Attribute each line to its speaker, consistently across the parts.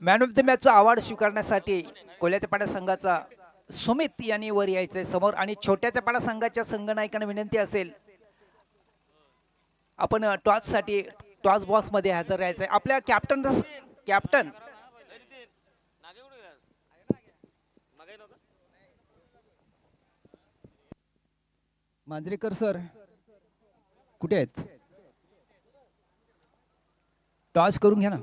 Speaker 1: Man of the मॅचचा award स्वीकारण्यासाठी कोल्ह्याच्या पाडा संघाचा सुमित यांनी वर यायचंय समोर आणि छोट्याच्या पाडा संघाच्या संघनायकांना विनंती असेल आपण टॉस साठी टॉस बॉक्स मध्ये हजर राहायचंय आपल्या कॅप्टन
Speaker 2: मांजरेकर सर कुठे आहेत? टॉस करून घ्या ना.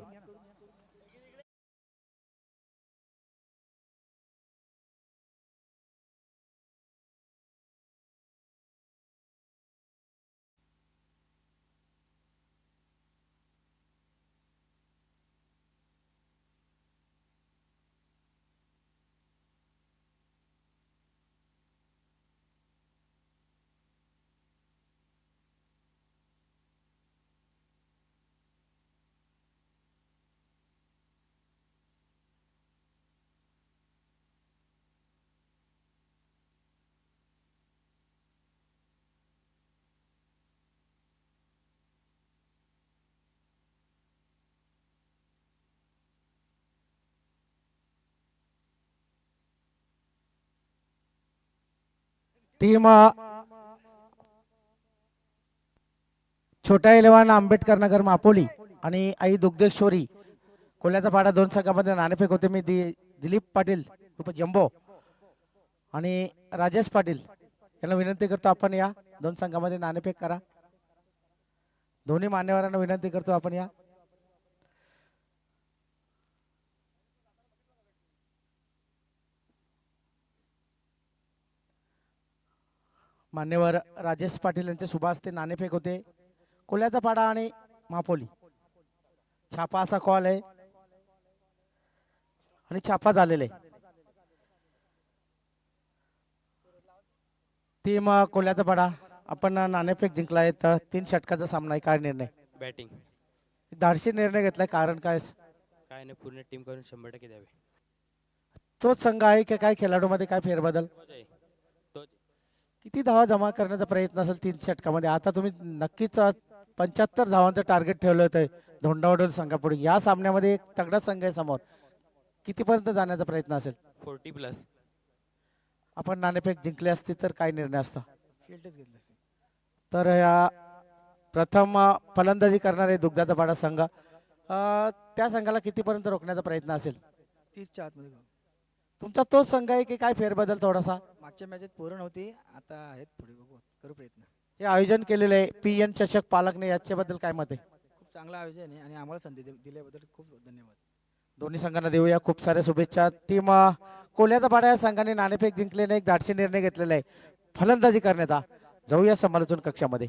Speaker 3: टीम छोटा इलेव्हन आंबेडकर नगर मापोली आणि आई दुग्धेश्वरी कोल्ह्याचा पाडा दोन संघामध्ये नाणेफेक होते. मी दिलीप पाटील उर्फ जंबो आणि राजेश पाटील यांना विनंती करतो आपण या दोन संघामध्ये नाणेफेक करा. दोन्ही मान्यवरांना विनंती करतो आपण या. मान्यवर राजेश पाटील यांचे शुभ हस्ते नाणेफेक होते. कोल्ह्याचा पाडा आणि मापोली छापा असा कॉल आहे आणि छापा झालेला आहे. टीम कोल्ह्याचा पाडा आपण नाणेफेक जिंकला आहे तर 3 षटकाचा सामना आहे. काय निर्णय?
Speaker 4: बॅटिंग.
Speaker 3: धाडशी निर्णय घेतलाय कारण काय?
Speaker 4: काय नाही पूर्ण टीम करून 100% द्यावे.
Speaker 3: तोच संघ आहे की काय खेळाडूमध्ये काय फेरबदल?
Speaker 4: तोच आहे. तोच.
Speaker 3: किती धावा जमा करण्याचा प्रयत्न असेल 3 षटकामध्ये? आता तुम्ही नक्कीच 75 धावांचं टार्गेट ठेवलं होतं धोंडावडोल संघापुढे. या सामन्यामध्ये एक तगडा संघ आहे समोर. कितीपर्यंत जाण्याचा प्रयत्न असेल?
Speaker 4: 40+.
Speaker 3: आपण नाणेफेक जिंकले असते तर काय निर्णय असता?
Speaker 2: फील्डच घेतलं असेल.
Speaker 3: तर या प्रथम फलंदाजी करणारे दुग्धाचा पाडा संघ त्या संघाला कितीपर्यंत रोखण्याचा प्रयत्न असेल?
Speaker 2: 30च्या आतमध्ये घेऊ.
Speaker 3: तुमचा तोच संघ आहे की काय फेरबदल थोडासा?
Speaker 2: मागच्या मॅचेत पूर्ण होती, आता आहेत थोडी, बघू करू प्रयत्न.
Speaker 3: हे आयोजन केलेलं आहे PN चषक पालकने, याच्याबद्दल काय मत आहे?
Speaker 2: खूप चांगलं आयोजन आहे आणि आम्हाला संधी दिल्याबद्दल खूप धन्यवाद.
Speaker 3: दोन्ही संघांना देऊया खूप साऱ्या शुभेच्छा. टीम कोल्ह्याचा पाडा या संघाने नाणेफेक जिंकलेने एक धाडसी निर्णय घेतलेला आहे फलंदाजी करण्याचा. जाऊया समालोचन कक्षामध्ये.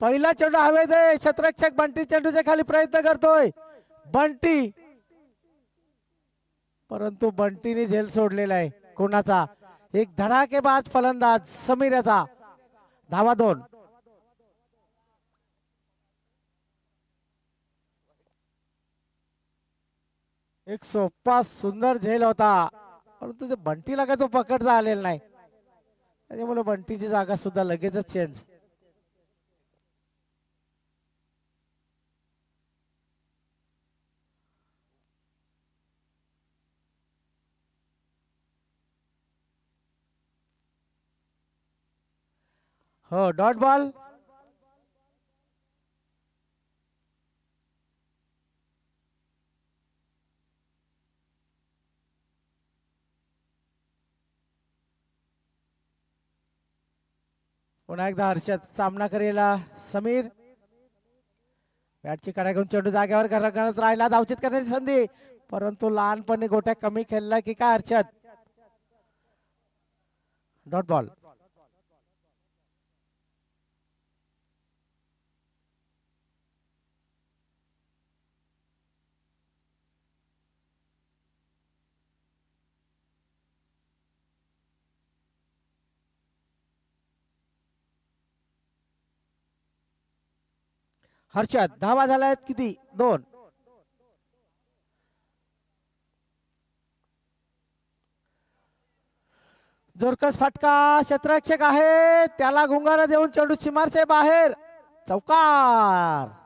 Speaker 3: पहिला चेंडू हवेत आहे. क्षेत्ररक्षक बंटी चेंडूच्या खाली प्रयत्न करतोय. बंटी, परंतु बंटीने झेल सोडलेला आहे. कोणाचा? एक धडाकेबाज फलंदाज समीर याचा. धावा 2. एक सोपा सुंदर झेल होता, परंतु ते बंटीला काय तो पकडता आलेला नाही, त्याच्यामुळे बंटीची जागा सुद्धा लगेचच चेंज. हो, डॉट बॉल. पुन्हा एकदा हर्षद सामना करेल. समीर बॅटची कडा घेऊन चेंडू जागेवर करत राहिला. धावचित करण्याची संधी, परंतु लहानपणी गोट्या कमी खेळला की काय हर्षद. Dot ball. हर्षद धावा झाल्या आहेत किती? 2. जोरकस फटका. क्षेत्ररक्षक आहे, त्याला गुंगारा देऊन चेंडू सीमारचे बाहेर. चौकार.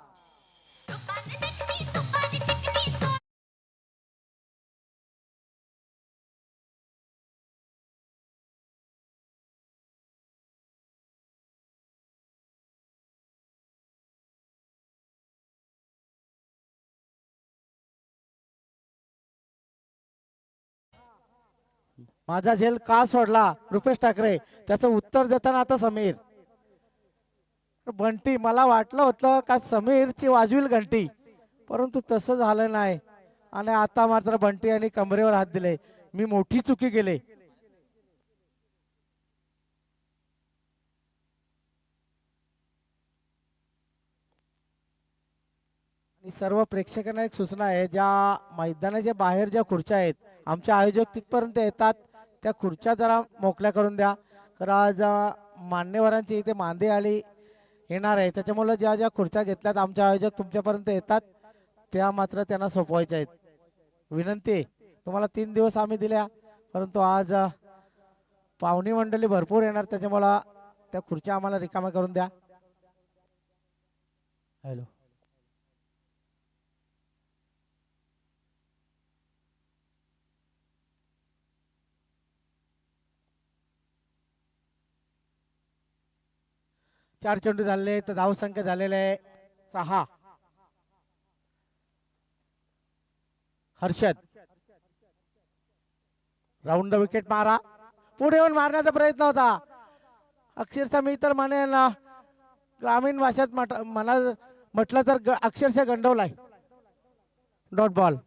Speaker 3: माझा झेल का सोडला? रुपेश ठाकरे. त्याचं उत्तर देताना आता समीर. बंटी, मला वाटलं होतं का समीरची वाजवील घंटी, परंतु तसं झालं नाही, आणि आता मात्र बंटी यांनी कमरेवर हात दिले. मी मोठी चुकी केली. आणि सर्व प्रेक्षकांना एक सूचना आहे, ज्या मैदानाच्या बाहेर ज्या खुर्च्या आहेत, आमचे आयोजक तिथपर्यंत येतात, त्या खुर्च्या जरा मोकळ्या करून द्या. कारण आज मान्यवरांची इथे मांदी आली येणार आहे, त्याच्यामुळे ज्या ज्या खुर्च्या घेतल्यात आमचे आयोजक तुमच्यापर्यंत येतात, त्या मात्र त्यांना सोपवायच्या आहेत. विनंती, तुम्हाला 3 दिवस आम्ही दिल्या, परंतु आज पाहुणी मंडळी भरपूर येणार, त्याच्यामुळे त्या खुर्च्या आम्हाला रिकाम्या करून द्या. हॅलो. चार चेंडू झाले तर धाव संख्या झालेले आहे 6. हर्षद राऊंड विकेट मारा. पुढे येऊन मारण्याचा प्रयत्न होता. अक्षरशः मी तर म्हणेन ना, ग्रामीण भाषेत म्हटलं तर अक्षरशः गंडवलाय. Dot ball.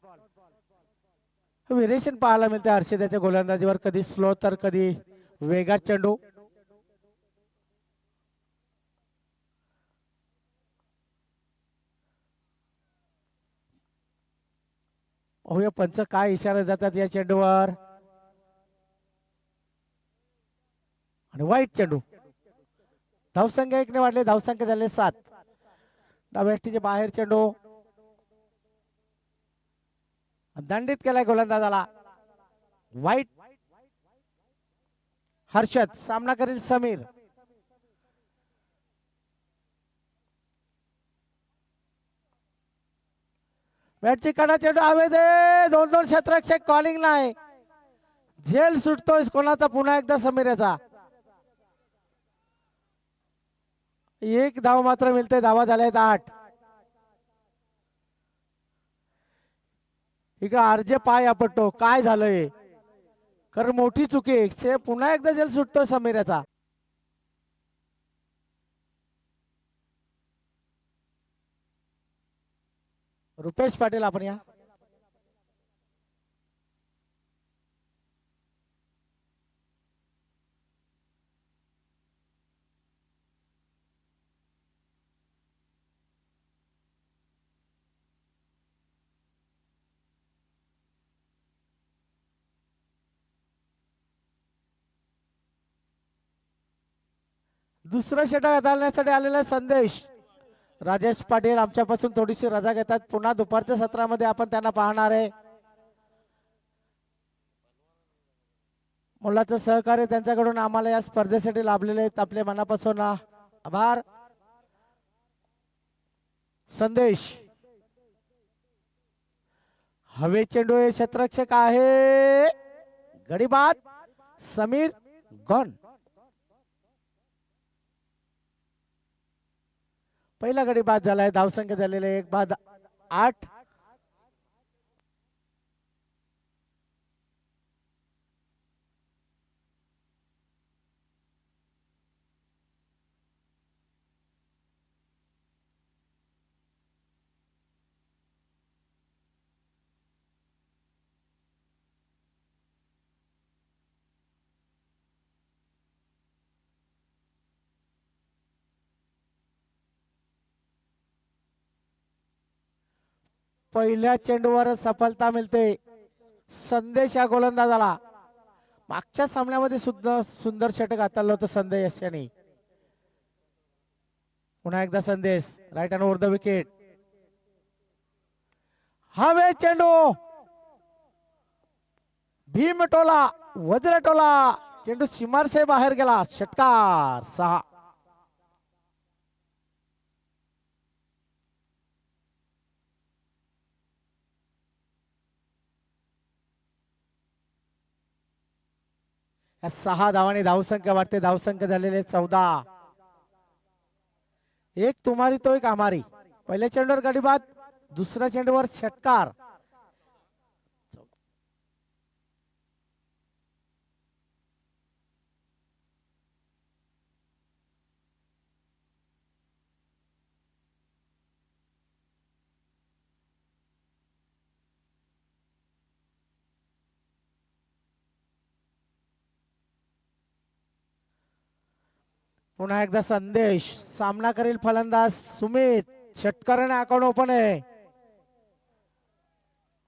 Speaker 3: व्हेरिएशन पाहायला मिळते हर्षदाच्या गोलंदाजीवर, कधी स्लो तर कधी वेगात चेंडू. पाहूया पंच काय इशारा देतात या चेंडूवर. आणि वाईट चेंडू. धावसंख्या 1 ने वाढले, धावसंख्या झाले 7. डाव्याष्टीचे बाहेर चेंडू दंडित केलाय गोलंदाजाला. वाईट. हर्षद सामना करील समीर. बॅटची कडा चेंडू हवे दे. 2-2 क्षेत्ररक्षक कॉलिंग नाही. झेल सुटतोय कोणाचा? पुन्हा एकदा समीर याचा. 1 धाव मात्र मिळते. धावा झाल्या 8. इकडे आरजे पाय आपटतो. काय झालंय? कारण मोठी चुकी. पुन्हा एकदा झेल सुटतोय समीर याचा. रुपेश पाटील आपण या. दुसरं षटक हाताळण्यासाठी आलेला संदेश. राजेश पाटील आमच्यापासून थोडीशी रजा घेतात. पुन्हा दुपारच्या सत्रामध्ये आपण त्यांना पाहणार आहे. मुलाचं सहकार्य त्यांच्याकडून आम्हाला या स्पर्धेसाठी लाभलेले आहेत. आपले मनापासून आभार. संदेश हवे चेंडू हे क्षेत्ररक्षक आहे. गडी बाद समीर गॉन. पहिला गडी बाद झालाय. धावसंख्या झालेले 1 बाद 8. पहिल्या चेंडूवर सफलता मिळते. संदेश या गोलंदाजाला. मागच्या सामन्यामध्ये सुद्धा सुंदर षटक हाताळलं होतं संदेश यांनी. पुन्हा एकदा Sandesh right hand over the wicket. हवे चेंडू भीम टोला वज्र टोला. चेंडू सीमारशे बाहेर गेला. षटकार 6. या 6 धावांनी धावसंख्या वाढते. धावसंख्या झालेले 14. एक तुम्हारी तो एक आमारी. पहिल्या चेंडूवर गडी बाद. दुसऱ्या चेंडूवर षटकार. पुन्हा एकदा संदेश. सामना करील फलंदाज सुमित. षटकाराने अकाउंट ओपन आहे.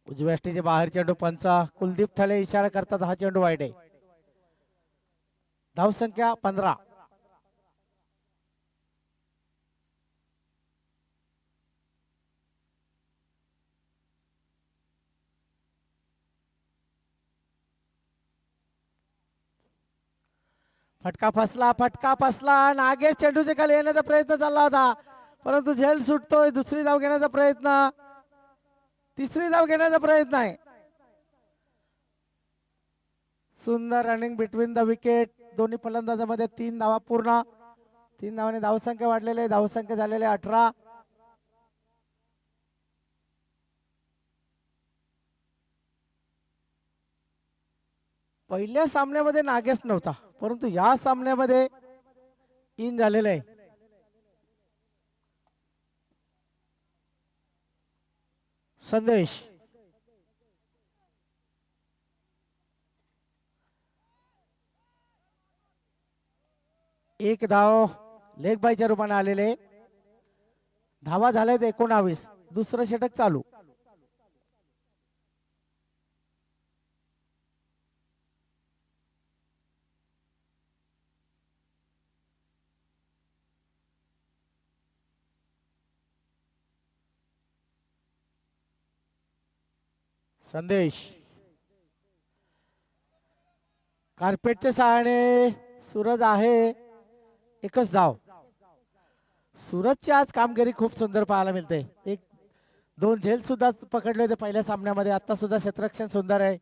Speaker 3: उजव्या अष्टीचे बाहेर चेंडू. पंच कुलदीप थले इशारा करतात हा चेंडू वाईट आहे. धावसंख्या 15. फटका फसला. नागेश चेंडूच्या खाली येण्याचा प्रयत्न चालला होता परंतु झेल सुटतोय. दुसरी धाव घेण्याचा प्रयत्न. तिसरी धाव घेण्याचा प्रयत्न आहे. सुंदर रनिंग बिटवीन द विकेट. दोन्ही फलंदाजामध्ये 3 धावा पूर्ण. 3 धावांनी धावसंख्या वाढलेले. धावसंख्या झालेले 18. पहिल्या सामन्यामध्ये नागेश नव्हता परंतु या सामन्यामध्ये इन झालेलं आहे. संदेश एक धाव लेग बायच्या रूपाने आलेले. धावा झाल्यात 19. दुसरं षटक चालू. संदेश कार्पेटच्या सहाय्याने सूरज आहे. एकच धाव. सूरजची आज कामगिरी खूप सुंदर पाहायला मिळते. 1-2 झेल सुद्धा पकडले होते पहिल्या सामन्यामध्ये. आता सुद्धा क्षेत्ररक्षण सुंदर आहे.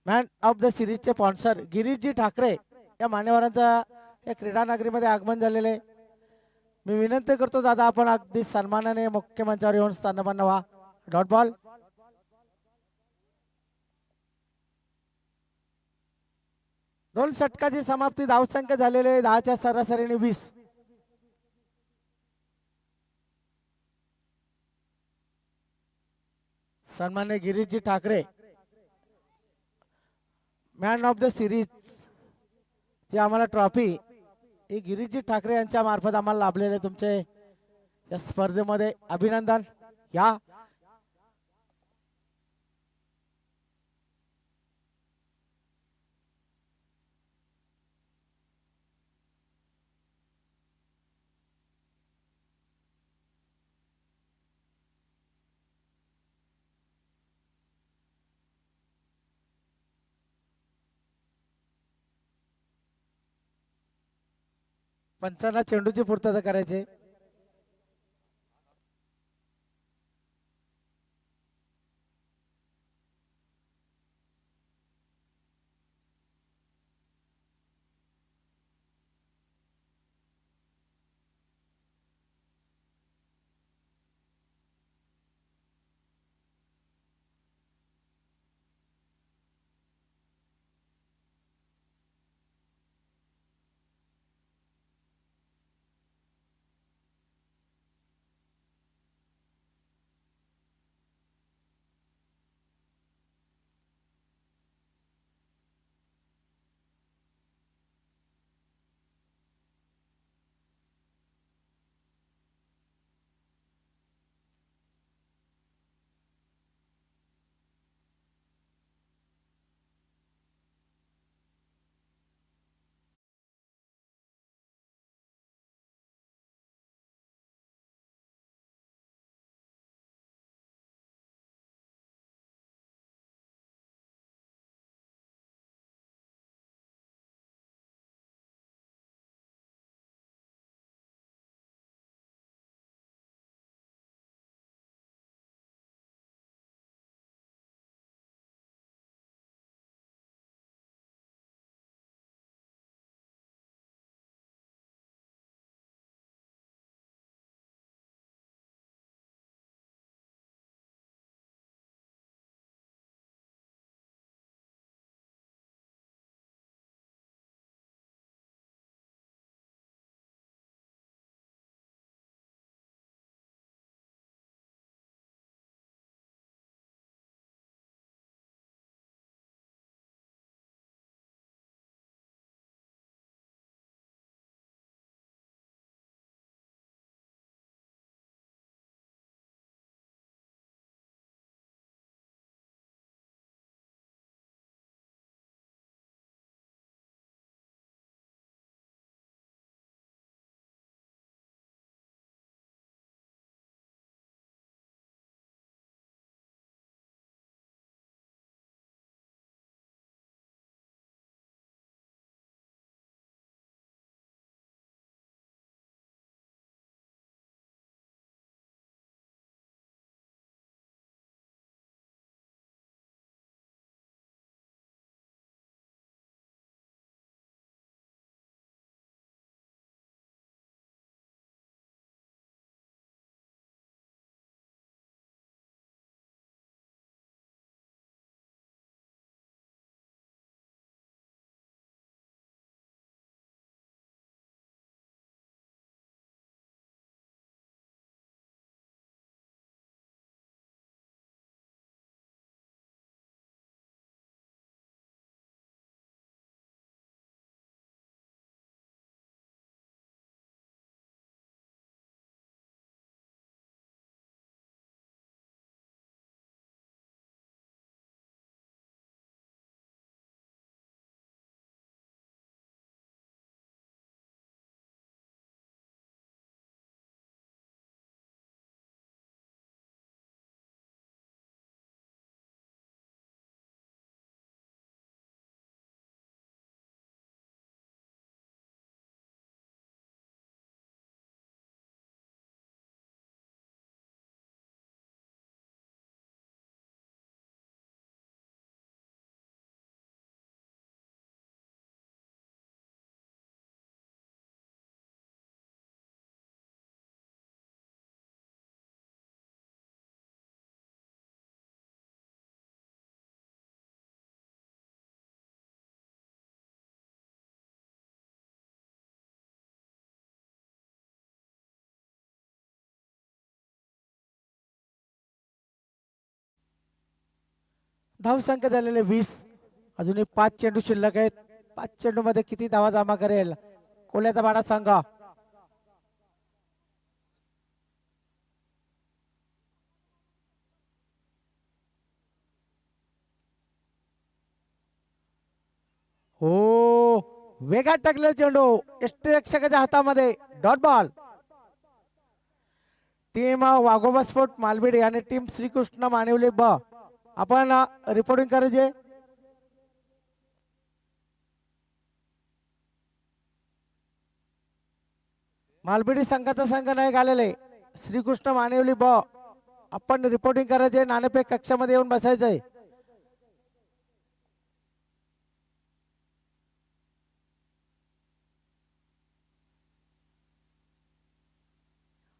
Speaker 3: मॅन ऑफ द सिरीजचे स्पॉन्सर गिरीशजी ठाकरे या मान्यवरांचा या क्रीडा नगरीमध्ये आगमन झालेले. मी विनंती करतो दादा आपण अगदी सन्मानाने मुख्य मंचावर येऊन स्थानपन्न व्हा. Dot ball. दोन षटकाची समाप्ती. धावसंख्या झालेले 10च्या सरासरीने 20. सन्मान्य Girishji Thackeray man of the series ji आम्हाला ट्रॉफी ही गिरीशजी ठाकरे यांच्या मार्फत आम्हाला लाभलेले. तुमचे या स्पर्धेमध्ये अभिनंदन. या पंचांना चेंडूची पूर्तता करायचे. धावसंख्या झालेले 20. अजूनही 5 चेंडू शिल्लक आहेत. 5 चेंडू मध्ये किती धावा जमा करेल कोल्याचा पाडा सांगा. हो, वेगात टाकलेला चेंडू यष्टीरक्षकाच्या हातामध्ये. Dot ball. टीम वाघोबा स्पोर्ट मालबेडी आणि टीम श्रीकृष्ण मानिवली ब आपण रिपोर्टिंग करायचे. मालबेडी संघाचा संघ नाही आलेले. श्रीकृष्ण मानेवली ब आपण रिपोर्टिंग करायचे, नाणेफेक कक्षामध्ये येऊन बसायचंय.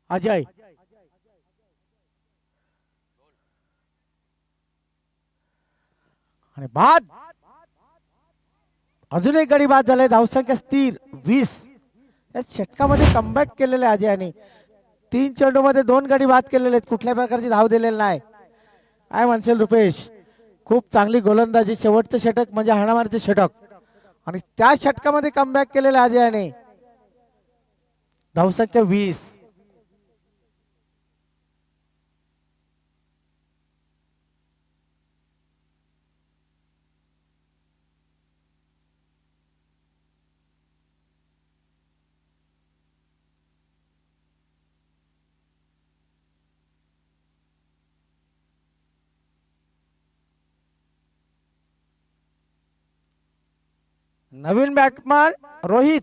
Speaker 3: अजय आणि बाद, अजून एक गडी बाद झालाय. धावसंख्या स्थिर 20. या षटकामध्ये कमबॅक केलेले अजयने 3 चेंडूमध्ये 2 गडी बाद केलेले आहेत. कुठल्या प्रकारची धाव दिलेली नाही. काय म्हणशील रुपेश? खूप चांगली गोलंदाजी. शेवटचं षटक म्हणजे हाणामारीचं षटक आणि त्या षटकामध्ये कमबॅक केलेलं अजयने. धावसंख्या 20. नवीन बॅटमॅन रोहित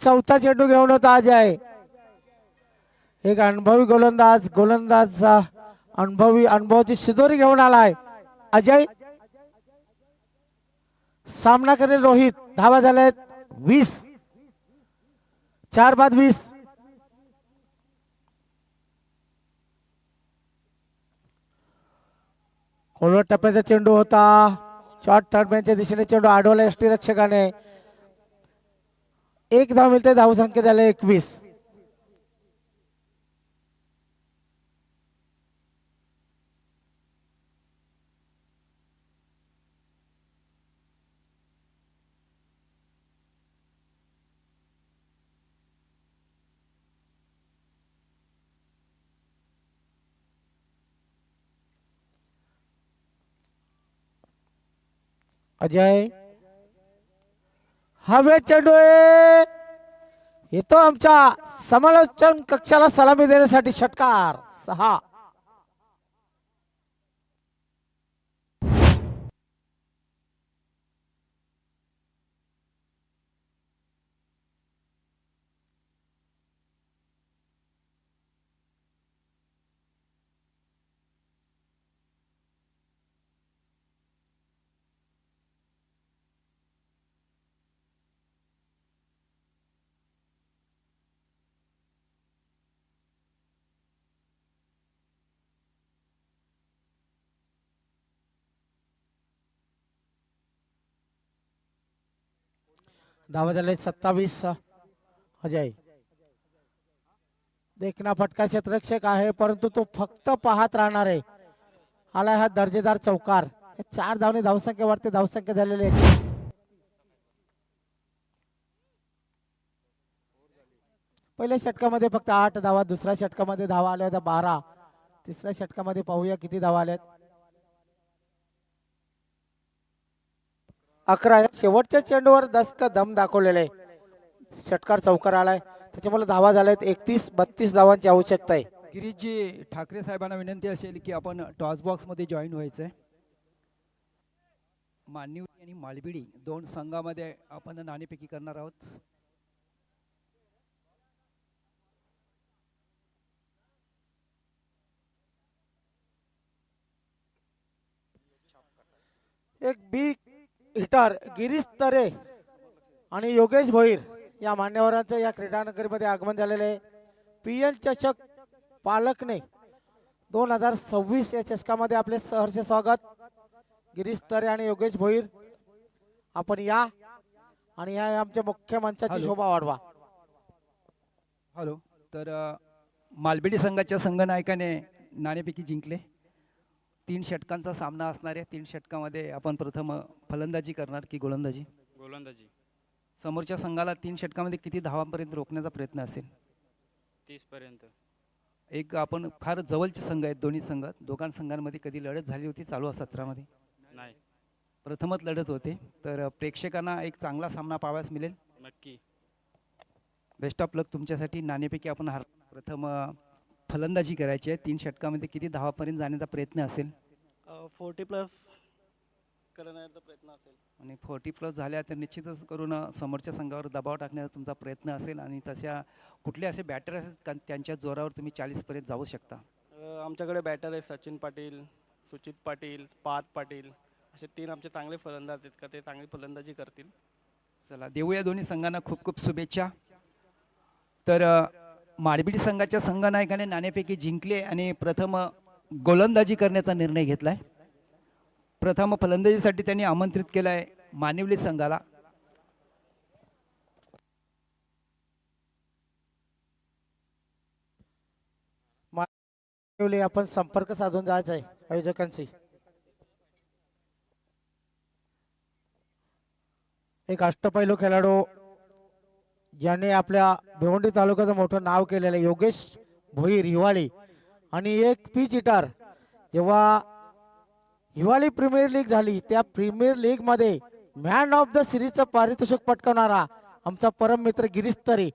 Speaker 3: चौथा चेंडू घेऊन होता अजय. एक अनुभवी गोलंदाजचा अनुभवाची शिदोरी घेऊन आलाय अजय. सामना करेल रोहित. धावा झाल्यात 20. 4 बाद 20. खोलवर टप्प्याचा चेंडू होता. शॉर्ट थर्ड मॅनच्या दिशेने चेंडू अडवला यष्टीरक्षकाने. एक धाव मिळते. धावसंख्या झाले 21. अजय हवे चेंडू येतो आमच्या समालोचन कक्षाला सलामी देण्यासाठी. षटकार 6. धावा झाले 27. अजय देखना फटका क्षेत्ररक्षक आहे, परंतु तो फक्त पाहत राहणार आहे. आलाय हा दर्जेदार चौकार. 4 धावने धावसंख्या वाढते. धावसंख्या झालेली 21. पहिल्या षटकामध्ये फक्त 8 धावा. दुसऱ्या षटकामध्ये धावा आल्या होत्या 12. तिसऱ्या षटकामध्ये पाहूया किती धावा आल्यात. 11. शेवटच्या चेंडूवर दसक दम दाखवलेले. षटकार चौकार आलाय, त्याच्यामुळे धावा झाल्यात 31-32 धावांची आवश्यकता आहे.
Speaker 2: गिरीशजी ठाकरे साहेबांना विनंती असेल की आपण टॉस बॉक्स मध्ये जॉईन व्हायचंय. मानिवली आणि मालबिडी 2 संघामध्ये आपण नाणेफेकी करणार आहोत.
Speaker 3: एक बिग हिटर गिरीश तरे आणि योगेश भोईर या मान्यवरांचं या क्रीडानगरीमध्ये आगमन झालेले आहे. पीएल चषक पालकने 2026 या चषकामध्ये आपले सहर्ष स्वागत. गिरीश तरे आणि योगेश भोईर, आपण या आणि या आमच्या मुख्य मंचाची शोभा वाढवा.
Speaker 2: हॅलो. तर मालबिडी संघाच्या संघनायकाने नाणेफेकी जिंकले. 3 षटकांचा सामना असणार आहे. 3 षटकामध्ये आपण प्रथम फलंदाजी करणार की गोलंदाजी?
Speaker 4: गोलंदाजी.
Speaker 2: समोरच्या संघाला 3 षटकामध्ये किती धावांपर्यंत रोखण्याचा प्रयत्न असेल?
Speaker 4: 30 पर्यंत.
Speaker 2: एक आपण फार जवळचे संघ आहेत दोन्ही संघ. दोघां संघांमध्ये कधी लढत झाली होती चालू सत्रामध्ये?
Speaker 4: नाही.
Speaker 2: प्रथमच लढत होते. तर प्रेक्षकांना एक चांगला सामना पाहावयास मिळेल.
Speaker 4: नक्की.
Speaker 2: बेस्ट ऑफ लक तुमच्यासाठी. नाणेफेकी आपण प्रथम फलंदाजी करायची आहे. 3 षटकामध्ये किती धावापर्यंत जाण्याचा प्रयत्न असेल?
Speaker 5: 40+. करण्याचा प्रयत्न असेल.
Speaker 2: आणि 40+ झाल्या तर निश्चितच करून समोरच्या संघावर दबाव टाकण्याचा तुमचा प्रयत्न असेल आणि तशा कुठले असे बॅटर असेल का त्यांच्या जोरावर तुम्ही 40पर्यंत जाऊ शकता?
Speaker 5: आमच्याकडे बॅटर आहे सचिन पाटील, सुचित पाटील, पात पाटील असे 3 आमचे चांगले फलंदाज आहेत का ते चांगली फलंदाजी करतील.
Speaker 2: चला देऊया दोन्ही संघांना खूप खूप शुभेच्छा. तर माडबीडी संघाच्या संघनायकाने नाणेफेकी जिंकले आणि प्रथम गोलंदाजी करण्याचा निर्णय घेतलाय. प्रथम फलंदाजीसाठी त्यांनी आमंत्रित केलंय मानिवली संघाला.
Speaker 3: आपण संपर्क साधून जायचं आहे आयोजकांशी. एक अष्टपैलू खेळाडू ज्याने आपल्या भिवंडी तालुक्याचं मोठं नाव केलेलं योगेश भोईर हिवाळी आणि एक पिच हिटर. जेव्हा हिवाळी प्रीमियर लीग झाली त्या प्रीमियर लीग मध्ये मॅन ऑफ द सिरीजचं पारितोषिक पटकावणारा आमचा परम मित्र गिरीश तरे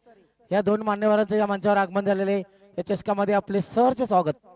Speaker 3: या 2 मान्यवरांचं या मंचावर आगमन झालेले. या चषकामध्ये आपले सहर्ष स्वागत.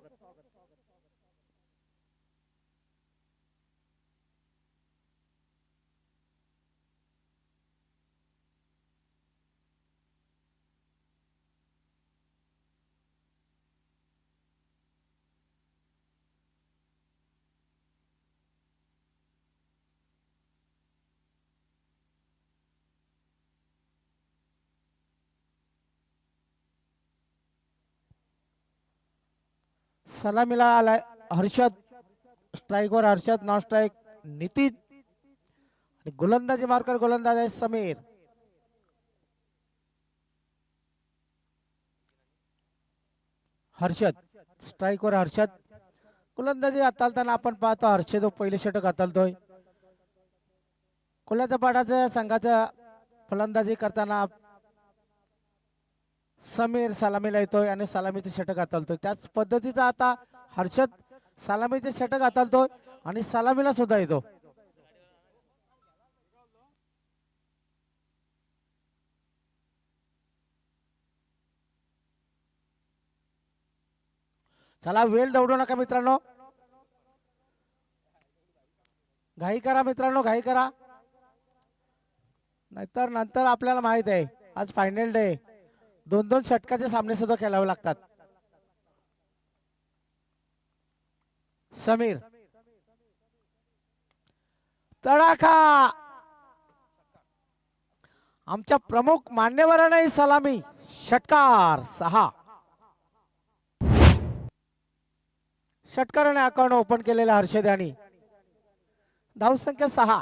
Speaker 3: सलामीला आलाय हर्षद. स्ट्राईकवर हर्षद, नॉन स्ट्राईक नितीन आणि गोलंदाजी मार्कर गोलंदाज आहे समीर. हर्षद स्ट्राईकवर हर्षद. गोलंदाजी हाताळताना आपण पाहतो हर्षद पहिले षटक हाताळतोय. कोल्ह्याच्या पाडाच्या संघाच्या फलंदाजी करताना समीर सलामीला येतोय आणि सलामीचे षटक हाताळतोय. त्याच पद्धतीचा आता हर्षद सलामीचे षटक हाताळतोय आणि सलामीला सुद्धा येतो. चला वेळ दौडू नका मित्रांनो, घाई करा मित्रांनो, घाई करा, नाहीतर नंतर आपल्याला माहित आहे आज फायनल डे 2-2 षटकाचे सामने सुद्धा खेळावे लागतात. समीर तडाखा. आमच्या प्रमुख मान्यवरांनाही सलामी. षटकार 6. षटकाराने अकाउंट ओपन केलेल्या हर्षद यांनी. धावसंख्या 6.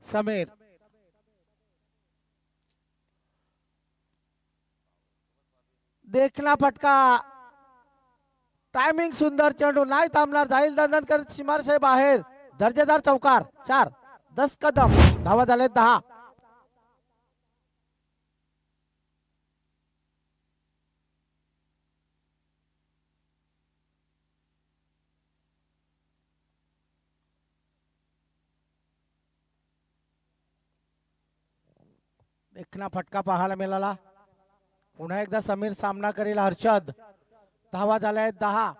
Speaker 3: समीर देखना फटका. टायमिंग सुंदर. चेंडू नाही थांबणार, जाईल दंदन करत सीमारेषे बाहेर. दर्जेदार चौकार. 4 10 कदम. धावा झाले 10. देखना फटका पाहायला मिळाला. पुन्हा एकदा समीर सामना करेल हर्षद. धावा झाल्या 10.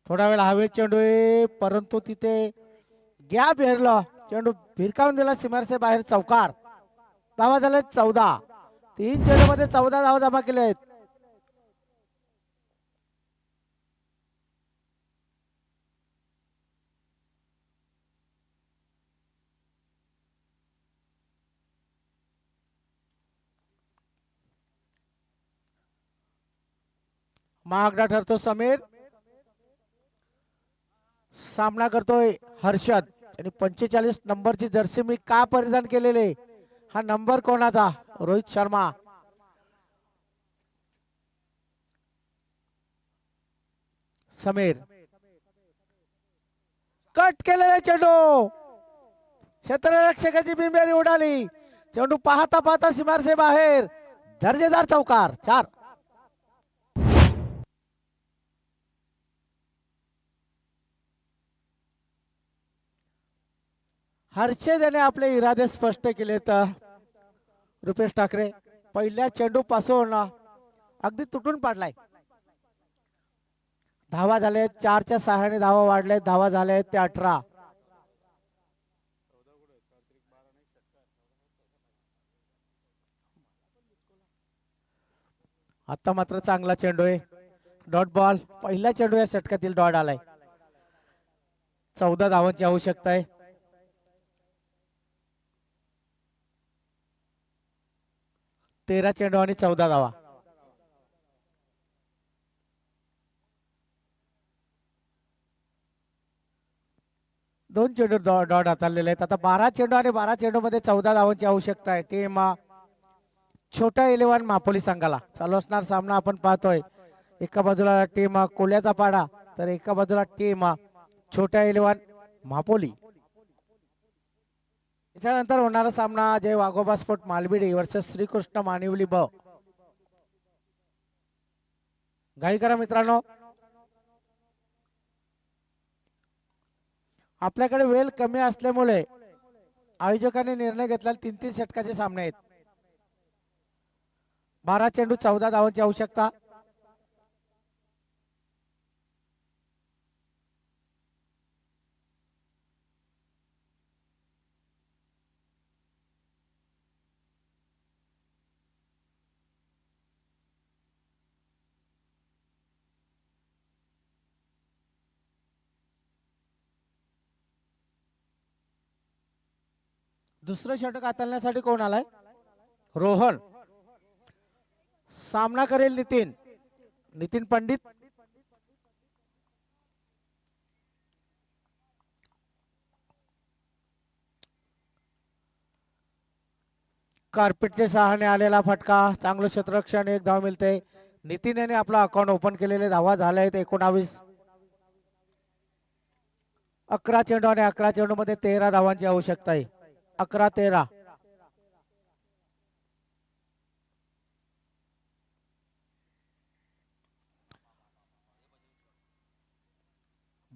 Speaker 3: थोडा वेळ हवेत चेंडू आहे, परंतु तिथे गॅप हेरला. चेंडू भिरकावून दिला सीमारेषे बाहेर. चौकार. धावा झाल्या 14. 3 चेंडू मध्ये 14 धावा जमा केले आहेत. महागडा ठरतो समीर. सामना करतोय हर्षद आणि 45 नंबरची जर्सी मी का परिधान केलेले. हा नंबर कोणाचा? रोहित शर्मा. समीर कट केलेले चेंडू. क्षेत्ररक्षकाची बिंबेरी उडाली. चेंडू पाहता पाहता सीमारेषे बाहेर. दर्जेदार चौकार. 4. हर्षद याने आपले इरादे स्पष्ट केले. तर रुपेश ठाकरे पहिल्या चेंडू पासून अगदी तुटून पाडलाय. धावा झाले 4च्या सहाय्याने धावा वाढले. धावा झाले ते 18. आता मात्र चांगला चेंडू आहे. Dot ball. पहिला चेंडू या षटकातील डॉट आलाय. 14 धावांची आवश्यकता आहे. 13 चेंडू आणि 14 धावा. दोन चेंडू डॉट हाताळलेले आहेत. आता 12 चेंडू आणि 12 चेंडू मध्ये 14 धावांची आवश्यकता आहे. टीम छोटा इलेव्हन मापोली संघाला चालू असणार सामना आपण पाहतोय. एका बाजूला टीम कोल्याचा पाडा तर एका बाजूला टीम छोटा इलेव्हन मापोली. त्याच्यानंतर होणारा सामना जय वाघोबा स्पोर्ट मालबिडी वर्सेस श्रीकृष्ण मानिवली ब. घाई करा मित्रांनो. आपल्याकडे वेळ कमी असल्यामुळे आयोजकांनी निर्णय घेतला 3-3 षटकाचे सामने आहेत. 12 चेंडू 14 धावांची आवश्यकता. दुसरं षटक हाताळण्यासाठी कोण आलाय? रोहन. सामना करेल नितीन पंडित. कार्पेटच्या सहाय्याने आलेला फटका. चांगलं क्षेत्ररक्षण. 1 धाव मिळते. नितीन याने आपला अकाउंट ओपन केलेले. धावा झाल्या आहेत 19. 11 चेंडू आणि 11 चेंडू मध्ये 13 धावांची आवश्यकता आहे. 11-13.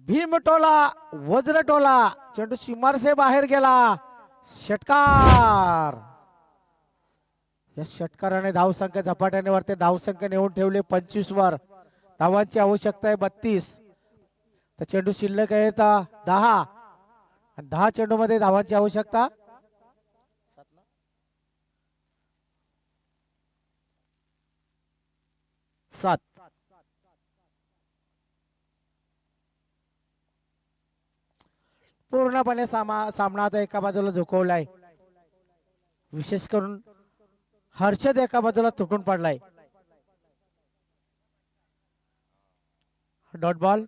Speaker 3: भीमटोला वज्रटोला. चेंडू सीमार से बाहेर गेला. षटकार. या षटकाराने धावसंख्या झपाट्याने वरते धावसंख्या नेऊन ठेवले 25 वर. धावांची आवश्यकता आहे 32. तर चेंडू शिल्लक आहे 10. आणि 10 चेंडू मध्ये धावांची आवश्यकता 7. पूर्णपणे सामना आता एका बाजूला झुकवलाय. विशेष करून हर्षद एका बाजूला तुटून पडलाय. Dot ball.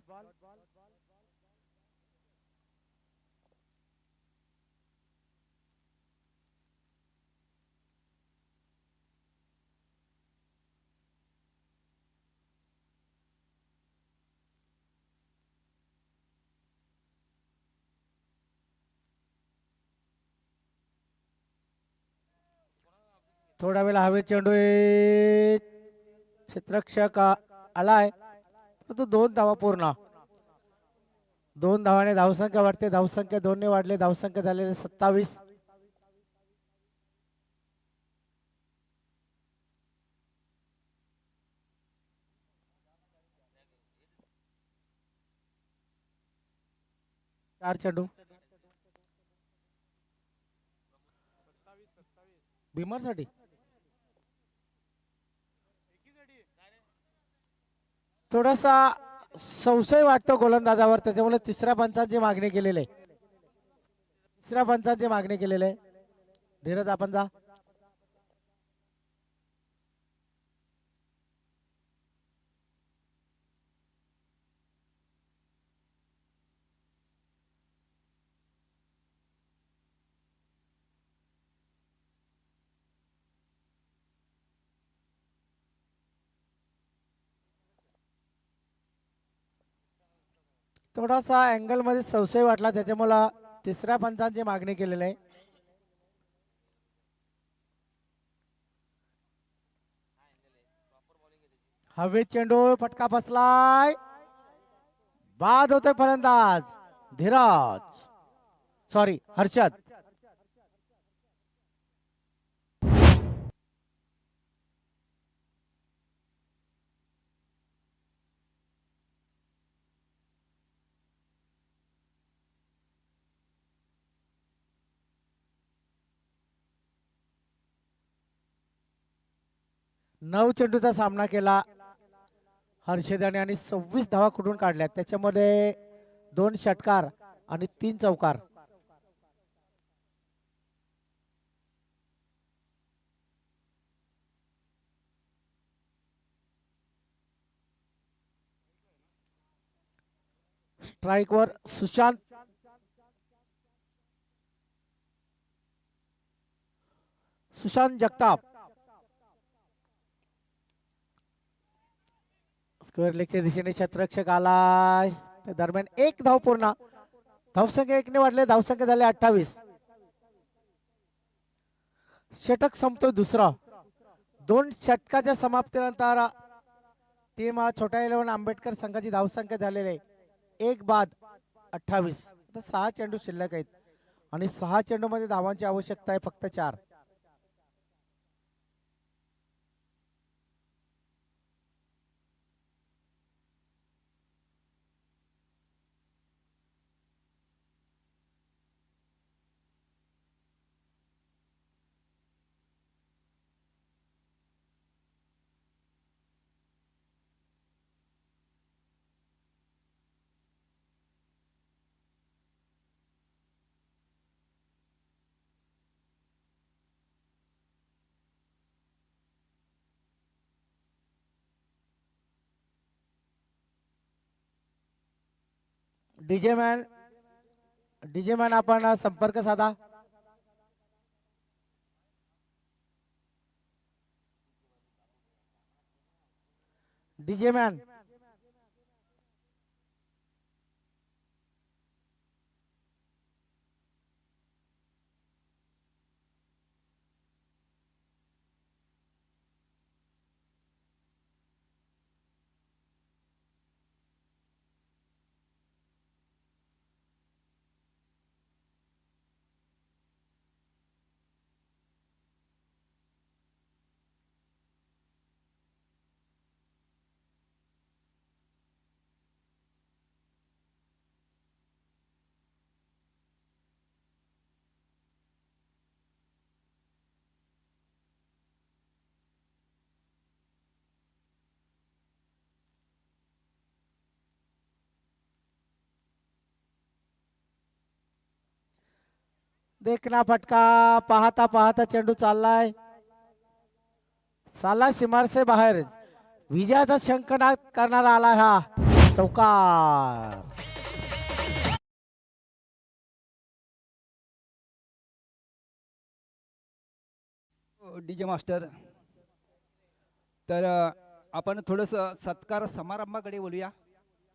Speaker 3: थोडा वेळ हवे. चेंडू क्षेत्ररक्षक आलाय. परंतु 2 धावा पूर्ण. 2 धावाने धावसंख्या वाढते. धावसंख्या 2 ने वाढले. धावसंख्या झालेले 27. चार चेंडू. भीमर साठी थोडासा संशय वाटतो गोलंदाजावर. त्याच्यामुळे तिसऱ्या पंचाची मागणी केलेली आहे. तिसऱ्या पंचाची मागणी केलेली आहे. धीरज आपण जा. थोडासा अँगल मध्ये संशय वाटला. त्याच्यामुळे तिसऱ्या पंचांची मागणी केलेली आहे. हवे चेंडू. फटका फसलाय. बाद होते फलंदाज धीरज. सॉरी हर्षद. 9 चेंडूचा सामना केला हर्षद याने आणि 26 धावा कुठून काढल्या, त्याच्यामध्ये 2 षटकार आणि 3 चौकार. स्ट्राईकवर सुशांत जगताप. स्क्वेअर लेगच्या दिशेने शतरक्षक आलाय. त्या दरम्यान 1 धाव पूर्ण. धावसंख्या 1 ने वाढले. धावसंख्या झाले 28. षटक संपतोय दुसरा. 2 षटकाच्या समाप्तीनंतर टीम छोटा 11 आंबेडकर संघाची धावसंख्या झालेली आहे 1 बाद 28. आता 6 चेंडू शिल्लक आहेत आणि 6 चेंडू मध्ये धावांची आवश्यकता आहे फक्त 4. डीजे मॅन आपण संपर्क साधा. डीजे मॅन देखना फटका. पाहता पाहता चेंडू चाललाय. साला सीमार से बाहेर. विजयाचा शंखनाद करणारा आला हा चौकार.
Speaker 2: DJ master. तर आपण थोडंसं सत्कार समारंभाकडे बोलूया.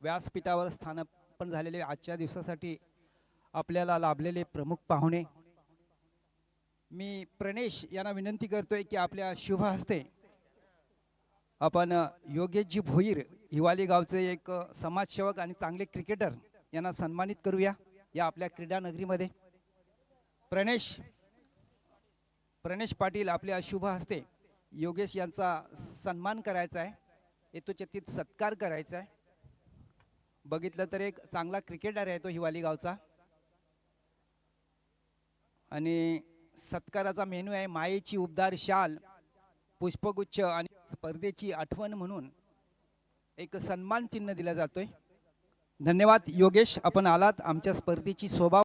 Speaker 2: व्यासपीठावर स्थानापन्न झालेले आजच्या दिवसासाठी आपल्याला लाभलेले प्रमुख पाहुणे. मी प्रणेश यांना विनंती करतोय की आपल्या शुभ हस्ते आपण योगेशजी भोईर हिवाली गावचे एक समाजसेवक आणि चांगले क्रिकेटर यांना सन्मानित करूया या आपल्या क्रीडा नगरीमध्ये. प्रणेश पाटील आपल्या शुभ हस्ते योगेश यांचा सन्मान करायचा आहे. यथोचित सत्कार करायचा आहे. बघितलं तर एक चांगला क्रिकेटर आहे तो हिवाली गावचा. आणि सत्काराचा मेनू आहे मायेची उबदार शाल, पुष्पगुच्छ आणि स्पर्धेची आठवण म्हणून एक सन्मान चिन्ह दिला जातोय. धन्यवाद योगेश, आपण आलात. आमच्या स्पर्धेची शोभा